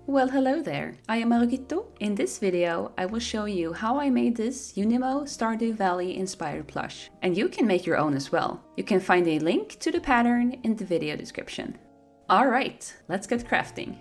Well, hello there, I am Marugitto. In this video, I will show you how I made this Junimo Stardew Valley inspired plush. And you can make your own as well. You can find a link to the pattern in the video description. Alright, let's get crafting.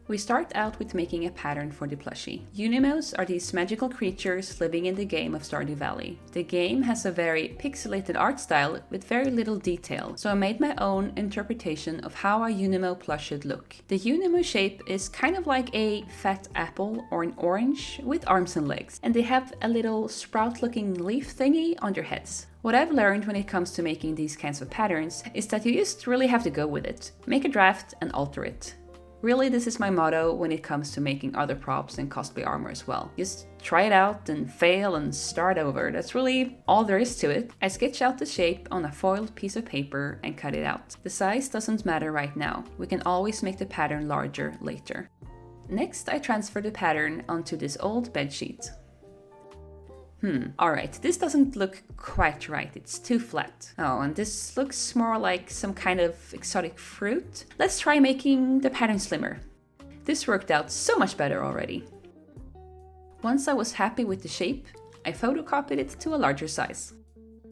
We start out with making a pattern for the plushie. Junimos are these magical creatures living in the game of Stardew Valley. The game has a very pixelated art style with very little detail, so I made my own interpretation of how a Junimo plush should look. The Junimo shape is kind of like a fat apple or an orange with arms and legs, and they have a little sprout-looking leaf thingy on their heads. What I've learned when it comes to making these kinds of patterns is that you just really have to go with it. Make a draft and alter it. Really, this is my motto when it comes to making other props and cosplay armor as well. Just try it out and fail and start over. That's really all there is to it. I sketch out the shape on a foiled piece of paper and cut it out. The size doesn't matter right now. We can always make the pattern larger later. Next, I transfer the pattern onto this old bedsheet. Alright, this doesn't look quite right, it's too flat. Oh, and this looks more like some kind of exotic fruit. Let's try making the pattern slimmer. This worked out so much better already. Once I was happy with the shape, I photocopied it to a larger size.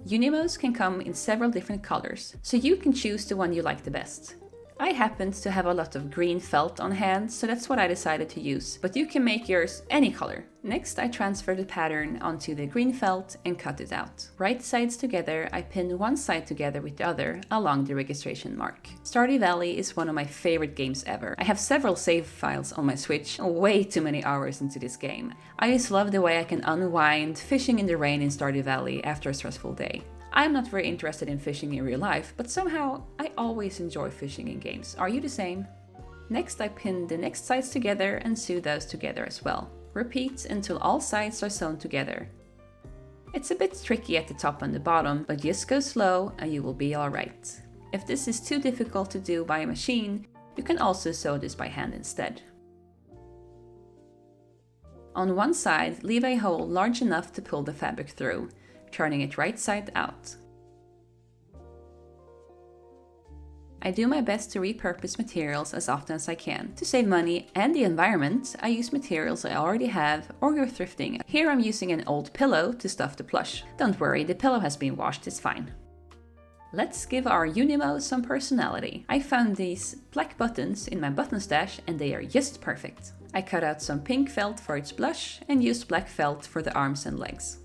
Junimos can come in several different colors, so you can choose the one you like the best. I happened to have a lot of green felt on hand, so that's what I decided to use, but you can make yours any color. Next, I transfer the pattern onto the green felt and cut it out. Right sides together, I pin one side together with the other along the registration mark. Stardew Valley is one of my favorite games ever. I have several save files on my Switch, way too many hours into this game. I just love the way I can unwind fishing in the rain in Stardew Valley after a stressful day. I'm not very interested in fishing in real life, but somehow I always enjoy fishing in games. Are you the same? Next, I pin the next sides together and sew those together as well. Repeat until all sides are sewn together. It's a bit tricky at the top and the bottom, but just go slow and you will be alright. If this is too difficult to do by a machine, you can also sew this by hand instead. On one side, leave a hole large enough to pull the fabric through, turning it right side out. I do my best to repurpose materials as often as I can. To save money and the environment, I use materials I already have or go thrifting. Here I'm using an old pillow to stuff the plush. Don't worry, the pillow has been washed, it's fine. Let's give our Junimo some personality. I found these black buttons in my button stash and they are just perfect. I cut out some pink felt for its blush and used black felt for the arms and legs.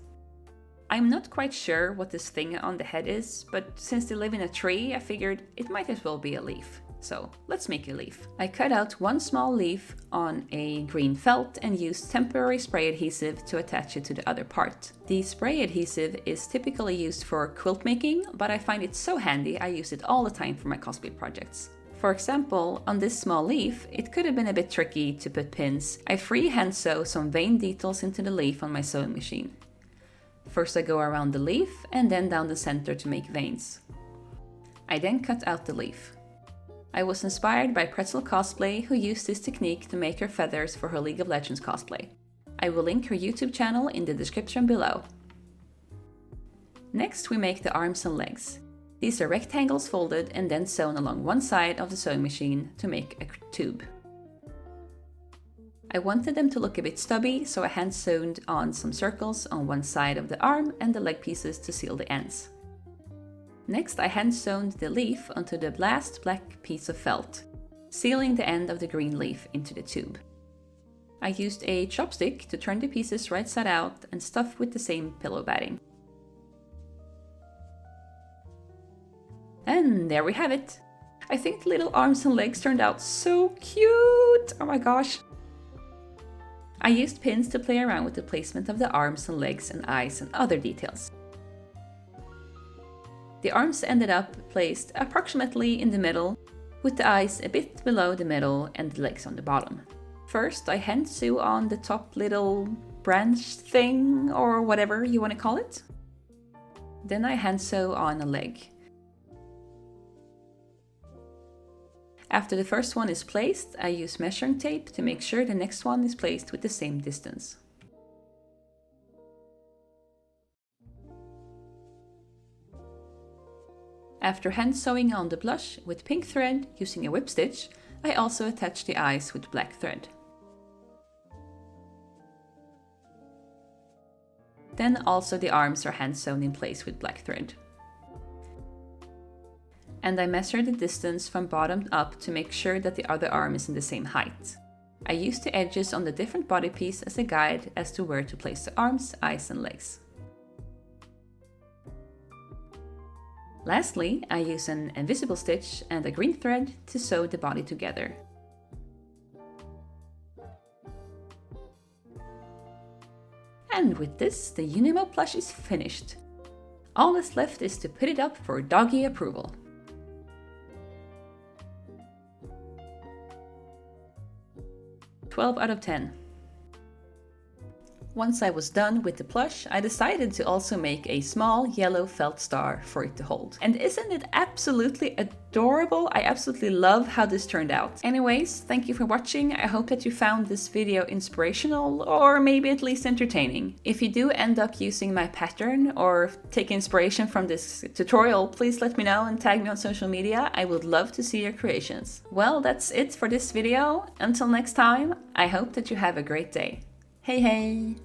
I'm not quite sure what this thing on the head is, but since they live in a tree, I figured it might as well be a leaf. So let's make a leaf. I cut out one small leaf on a green felt and used temporary spray adhesive to attach it to the other part. The spray adhesive is typically used for quilt making, but I find it so handy I use it all the time for my cosplay projects. For example, on this small leaf, it could have been a bit tricky to put pins. I freehand sew some vein details into the leaf on my sewing machine. First I go around the leaf and then down the center to make veins. I then cut out the leaf. I was inspired by Pretzl cosplay, who used this technique to make her feathers for her League of Legends cosplay. I will link her YouTube channel in the description below. Next we make the arms and legs. These are rectangles folded and then sewn along one side of the sewing machine to make a tube. I wanted them to look a bit stubby, so I hand sewn on some circles on one side of the arm and the leg pieces to seal the ends. Next I hand sewn the leaf onto the last black piece of felt, sealing the end of the green leaf into the tube. I used a chopstick to turn the pieces right side out and stuff with the same pillow batting. And there we have it! I think the little arms and legs turned out so cute! Oh my gosh! I used pins to play around with the placement of the arms and legs and eyes and other details. The arms ended up placed approximately in the middle, with the eyes a bit below the middle and the legs on the bottom. First I hand sew on the top little branch thing, or whatever you want to call it. Then I hand sew on a leg. After the first one is placed, I use measuring tape to make sure the next one is placed with the same distance. After hand sewing on the blush with pink thread using a whip stitch, I also attached the eyes with black thread. Then also the arms are hand sewn in place with black thread. And I measured the distance from bottom up to make sure that the other arm is in the same height. I used the edges on the different body piece as a guide as to where to place the arms, eyes and legs. Lastly, I use an invisible stitch and a green thread to sew the body together. And with this, the Junimo plush is finished. All that's left is to put it up for doggy approval. "12 out of 10. Once I was done with the plush, I decided to also make a small yellow felt star for it to hold. And isn't it absolutely adorable? I absolutely love how this turned out. Anyways, thank you for watching. I hope that you found this video inspirational or maybe at least entertaining. If you do end up using my pattern or take inspiration from this tutorial, please let me know and tag me on social media. I would love to see your creations. Well, that's it for this video. Until next time, I hope that you have a great day. Hey hey!